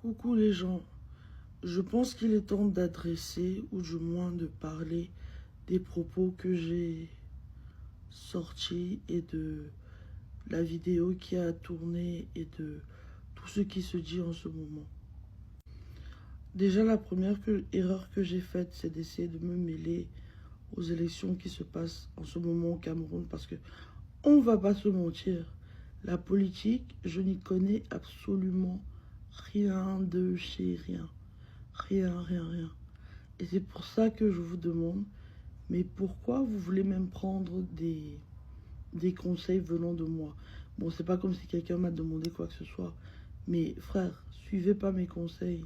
Coucou les gens, je pense qu'il est temps d'adresser ou du moins de parler des propos que j'ai sortis et de la vidéo qui a tourné et de tout ce qui se dit en ce moment. Déjà la première erreur que j'ai faite, c'est d'essayer de me mêler aux élections qui se passent en ce moment au Cameroun parce que on va pas se mentir, la politique, je n'y connais absolument rien de chez rien. Rien, rien, rien. Et c'est pour ça que je vous demande, mais pourquoi vous voulez même prendre des conseils venant de moi? Bon, c'est pas comme si quelqu'un m'a demandé quoi que ce soit, mais frère, suivez pas mes conseils,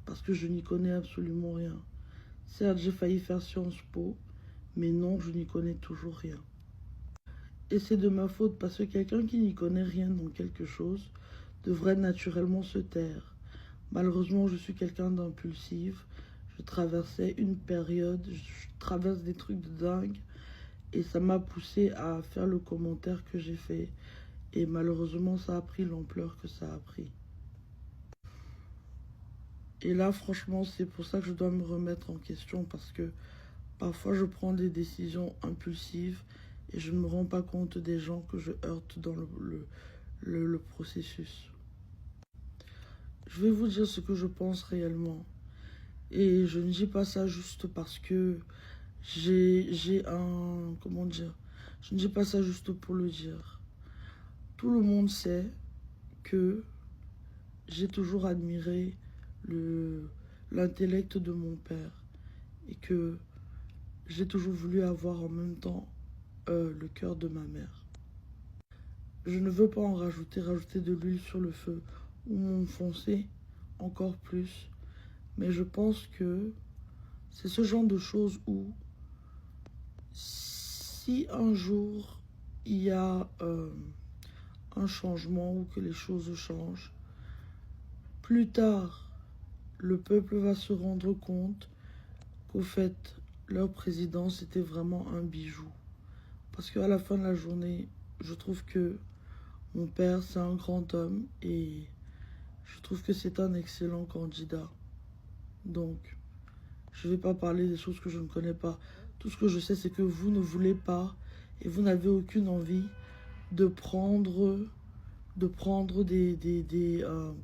parce que je n'y connais absolument rien. Certes, j'ai failli faire Sciences Po, mais non, je n'y connais toujours rien. Et c'est de ma faute, parce que quelqu'un qui n'y connaît rien dans quelque chose devrait naturellement se taire. Malheureusement, je suis quelqu'un d'impulsif. Je traversais une période, je traverse des trucs de dingue. Et ça m'a poussé à faire le commentaire que j'ai fait. Et malheureusement, ça a pris l'ampleur que ça a pris. Et là, franchement, c'est pour ça que je dois me remettre en question. Parce que parfois, je prends des décisions impulsives. Et je ne me rends pas compte des gens que je heurte dans le processus. Je vais vous dire ce que je pense réellement. Et je ne dis pas ça juste parce que j'ai un... Comment dire? Je ne dis pas ça juste pour le dire. Tout le monde sait que j'ai toujours admiré l'intellect de mon père. Et que j'ai toujours voulu avoir en même temps le cœur de ma mère. Je ne veux pas en rajouter de l'huile sur le feu ou m'enfoncer encore plus. Mais je pense que c'est ce genre de choses où si un jour il y a un changement ou que les choses changent, plus tard, le peuple va se rendre compte qu'au fait, leur président, c'était vraiment un bijou. Parce qu'à la fin de la journée, je trouve que mon père, c'est un grand homme et je trouve que c'est un excellent candidat. Donc, je ne vais pas parler des choses que je ne connais pas. Tout ce que je sais, c'est que vous ne voulez pas et vous n'avez aucune envie de prendre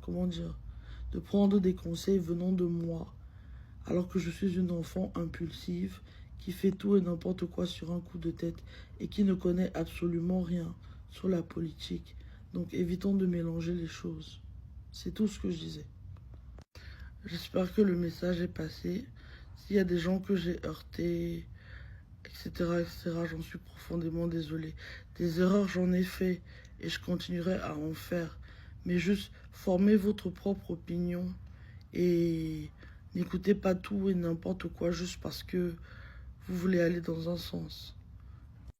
comment dire, de prendre des conseils venant de moi, alors que je suis une enfant impulsive qui fait tout et n'importe quoi sur un coup de tête et qui ne connaît absolument rien sur la politique. Donc évitons de mélanger les choses. C'est tout ce que je disais. J'espère que le message est passé. S'il y a des gens que j'ai heurtés, etc., j'en suis profondément désolée. Des erreurs, j'en ai fait et je continuerai à en faire. Mais juste, formez votre propre opinion et n'écoutez pas tout et n'importe quoi juste parce que vous voulez aller dans un sens.